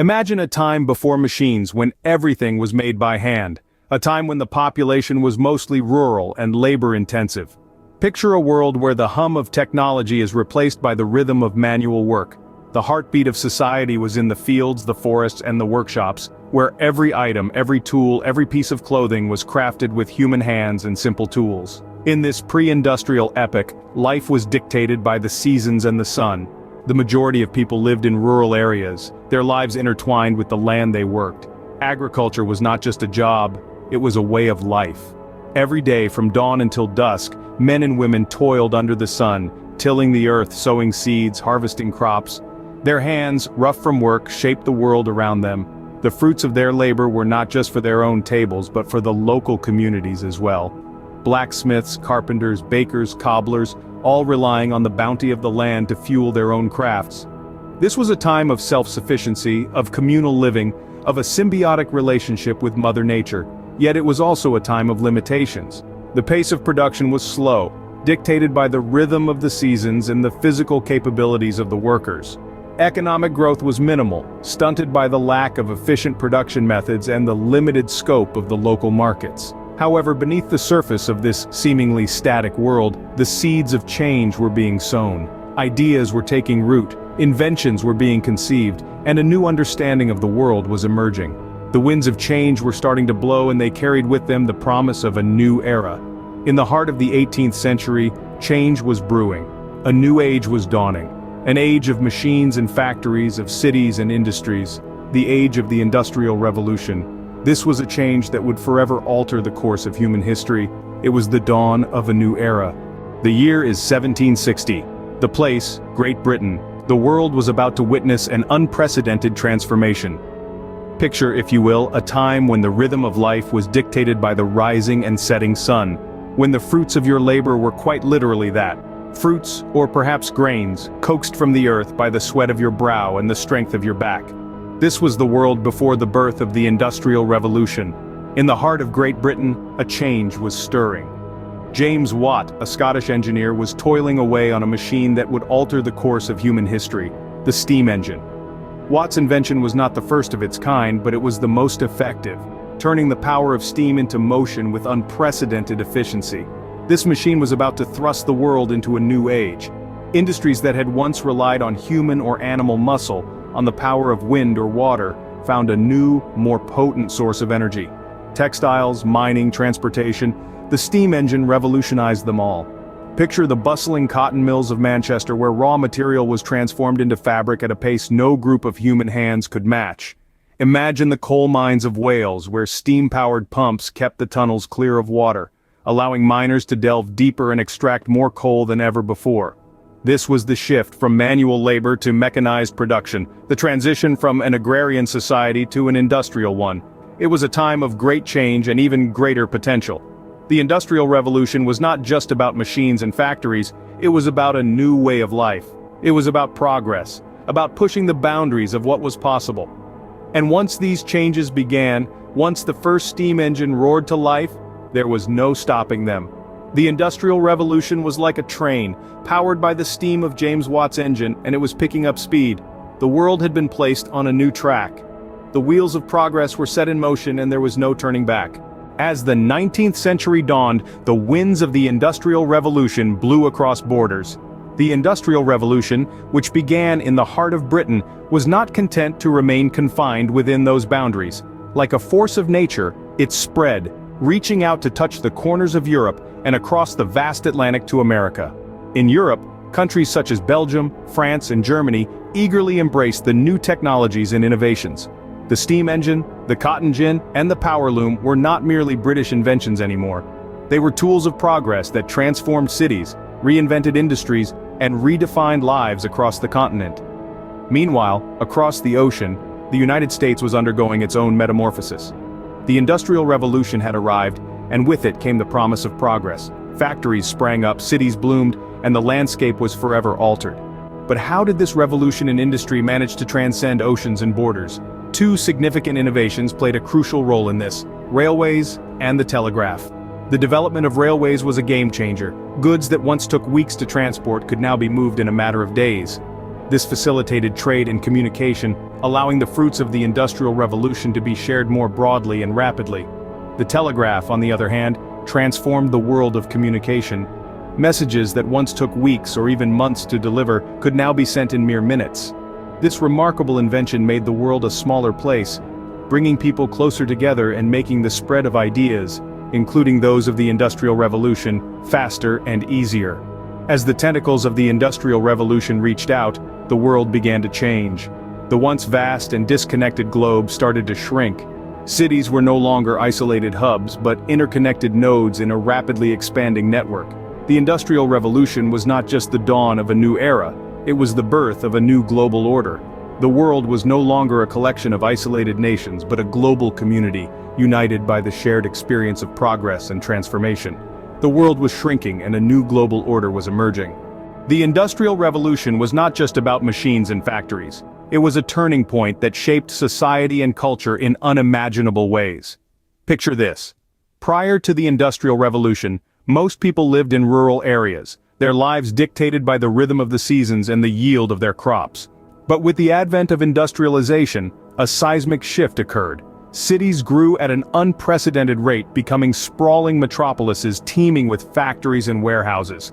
Imagine a time before machines when everything was made by hand, a time when the population was mostly rural and labor-intensive. Picture a world where the hum of technology is replaced by the rhythm of manual work. The heartbeat of society was in the fields, the forests, and the workshops, where every item, every tool, every piece of clothing was crafted with human hands and simple tools. In this pre-industrial epoch, life was dictated by the seasons and the sun. The majority of people lived in rural areas, their lives intertwined with the land they worked. Agriculture was not just a job, it was a way of life. Every day from dawn until dusk, men and women toiled under the sun, tilling the earth, sowing seeds, harvesting crops. Their hands, rough from work, shaped the world around them. The fruits of their labor were not just for their own tables but for the local communities as well. Blacksmiths, carpenters, bakers, cobblers, all relying on the bounty of the land to fuel their own crafts. This was a time of self-sufficiency, of communal living, of a symbiotic relationship with Mother Nature, yet it was also a time of limitations. The pace of production was slow, dictated by the rhythm of the seasons and the physical capabilities of the workers. Economic growth was minimal, stunted by the lack of efficient production methods and the limited scope of the local markets. However, beneath the surface of this seemingly static world, the seeds of change were being sown. Ideas were taking root, inventions were being conceived, and a new understanding of the world was emerging. The winds of change were starting to blow, and they carried with them the promise of a new era. In the heart of the 18th century, change was brewing. A new age was dawning. An age of machines and factories, of cities and industries. The age of the Industrial Revolution. This was a change that would forever alter the course of human history. It was the dawn of a new era. The year is 1760. The place, Great Britain. The world was about to witness an unprecedented transformation. Picture, if you will, a time when the rhythm of life was dictated by the rising and setting sun. When the fruits of your labor were quite literally that. Fruits, or perhaps grains, coaxed from the earth by the sweat of your brow and the strength of your back. This was the world before the birth of the Industrial Revolution. In the heart of Great Britain, a change was stirring. James Watt, a Scottish engineer, was toiling away on a machine that would alter the course of human history, the steam engine. Watt's invention was not the first of its kind, but it was the most effective, turning the power of steam into motion with unprecedented efficiency. This machine was about to thrust the world into a new age. Industries that had once relied on human or animal muscle, on the power of wind or water, found a new, more potent source of energy. Textiles, mining, transportation, the steam engine revolutionized them all. Picture the bustling cotton mills of Manchester where raw material was transformed into fabric at a pace no group of human hands could match. Imagine the coal mines of Wales where steam-powered pumps kept the tunnels clear of water, allowing miners to delve deeper and extract more coal than ever before. This was the shift from manual labor to mechanized production, the transition from an agrarian society to an industrial one. It was a time of great change and even greater potential. The Industrial Revolution was not just about machines and factories, it was about a new way of life. It was about progress, about pushing the boundaries of what was possible. And once these changes began, once the first steam engine roared to life, there was no stopping them. The Industrial Revolution was like a train, powered by the steam of James Watt's engine, and it was picking up speed. The world had been placed on a new track. The wheels of progress were set in motion and there was no turning back. As the 19th century dawned, the winds of the Industrial Revolution blew across borders. The Industrial Revolution, which began in the heart of Britain, was not content to remain confined within those boundaries. Like a force of nature, it spread, reaching out to touch the corners of Europe and across the vast Atlantic to America. In Europe, countries such as Belgium, France, and Germany eagerly embraced the new technologies and innovations. The steam engine, the cotton gin, and the power loom were not merely British inventions anymore. They were tools of progress that transformed cities, reinvented industries, and redefined lives across the continent. Meanwhile, across the ocean, the United States was undergoing its own metamorphosis. The Industrial Revolution had arrived, and with it came the promise of progress. Factories sprang up, cities bloomed, and the landscape was forever altered. But how did this revolution in industry manage to transcend oceans and borders? Two significant innovations played a crucial role in this: railways and the telegraph. The development of railways was a game changer. Goods that once took weeks to transport could now be moved in a matter of days. This facilitated trade and communication, allowing the fruits of the Industrial Revolution to be shared more broadly and rapidly. The telegraph, on the other hand, transformed the world of communication. Messages that once took weeks or even months to deliver could now be sent in mere minutes. This remarkable invention made the world a smaller place, bringing people closer together and making the spread of ideas, including those of the Industrial Revolution, faster and easier. As the tentacles of the Industrial Revolution reached out, the world began to change. The once vast and disconnected globe started to shrink. Cities were no longer isolated hubs but interconnected nodes in a rapidly expanding network. The Industrial Revolution was not just the dawn of a new era, it was the birth of a new global order. The world was no longer a collection of isolated nations but a global community, united by the shared experience of progress and transformation. The world was shrinking and a new global order was emerging. The Industrial Revolution was not just about machines and factories. It was a turning point that shaped society and culture in unimaginable ways. Picture this. Prior to the Industrial Revolution, most people lived in rural areas, their lives dictated by the rhythm of the seasons and the yield of their crops. But with the advent of industrialization, a seismic shift occurred. Cities grew at an unprecedented rate, becoming sprawling metropolises teeming with factories and warehouses.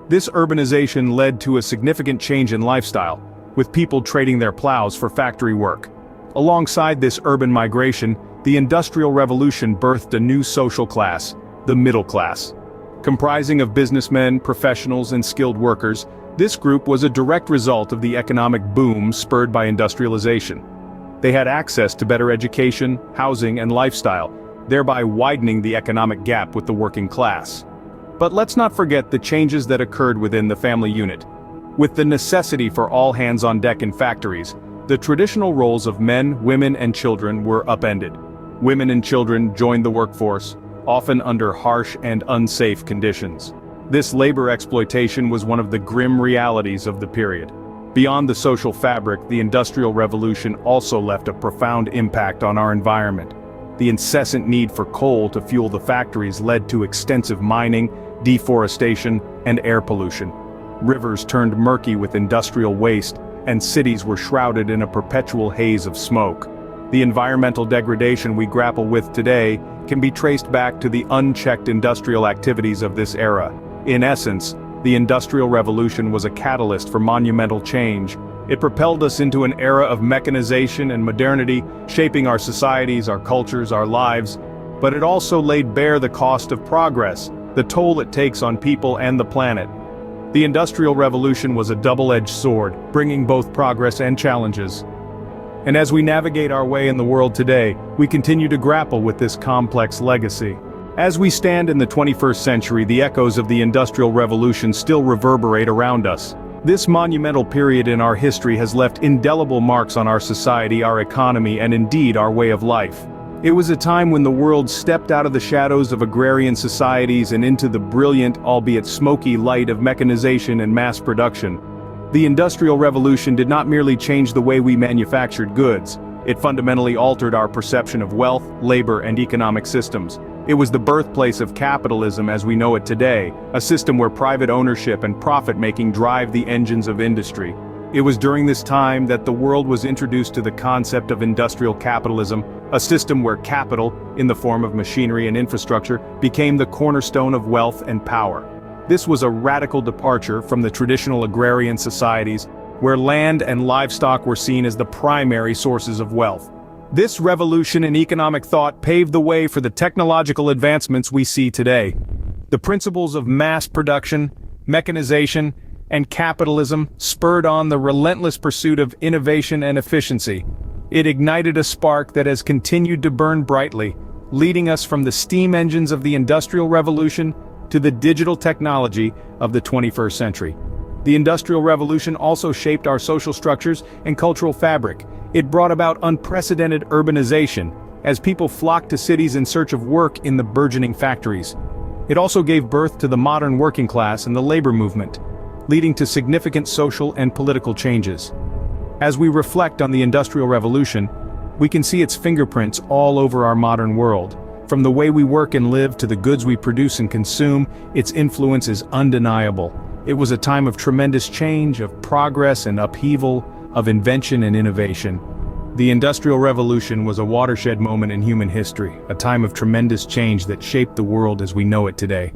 This urbanization led to a significant change in lifestyle, with people trading their plows for factory work. Alongside this urban migration, the Industrial Revolution birthed a new social class, the middle class. Comprising of businessmen, professionals, and skilled workers, this group was a direct result of the economic boom spurred by industrialization. They had access to better education, housing, and lifestyle, thereby widening the economic gap with the working class. But let's not forget the changes that occurred within the family unit. With the necessity for all hands on deck in factories, the traditional roles of men, women, and children were upended. Women and children joined the workforce, often under harsh and unsafe conditions. This labor exploitation was one of the grim realities of the period. Beyond the social fabric, the Industrial Revolution also left a profound impact on our environment. The incessant need for coal to fuel the factories led to extensive mining, deforestation, and air pollution. Rivers turned murky with industrial waste, and cities were shrouded in a perpetual haze of smoke. The environmental degradation we grapple with today can be traced back to the unchecked industrial activities of this era. In essence, the Industrial Revolution was a catalyst for monumental change. It propelled us into an era of mechanization and modernity, shaping our societies, our cultures, our lives. But it also laid bare the cost of progress, the toll it takes on people and the planet. The Industrial Revolution was a double-edged sword, bringing both progress and challenges. And as we navigate our way in the world today, we continue to grapple with this complex legacy. As we stand in the 21st century, the echoes of the Industrial Revolution still reverberate around us. This monumental period in our history has left indelible marks on our society, our economy, and indeed our way of life. It was a time when the world stepped out of the shadows of agrarian societies and into the brilliant, albeit smoky light of mechanization and mass production. The Industrial Revolution did not merely change the way we manufactured goods, it fundamentally altered our perception of wealth, labor, and economic systems. It was the birthplace of capitalism as we know it today, a system where private ownership and profit-making drive the engines of industry. It was during this time that the world was introduced to the concept of industrial capitalism, a system where capital, in the form of machinery and infrastructure, became the cornerstone of wealth and power. This was a radical departure from the traditional agrarian societies, where land and livestock were seen as the primary sources of wealth. This revolution in economic thought paved the way for the technological advancements we see today. The principles of mass production, mechanization, and capitalism spurred on the relentless pursuit of innovation and efficiency. It ignited a spark that has continued to burn brightly, leading us from the steam engines of the Industrial Revolution to the digital technology of the 21st century. The Industrial Revolution also shaped our social structures and cultural fabric. It brought about unprecedented urbanization, as people flocked to cities in search of work in the burgeoning factories. It also gave birth to the modern working class and the labor movement, leading to significant social and political changes. As we reflect on the Industrial Revolution, we can see its fingerprints all over our modern world. From the way we work and live to the goods we produce and consume, its influence is undeniable. It was a time of tremendous change, of progress and upheaval, of invention and innovation. The Industrial Revolution was a watershed moment in human history, a time of tremendous change that shaped the world as we know it today.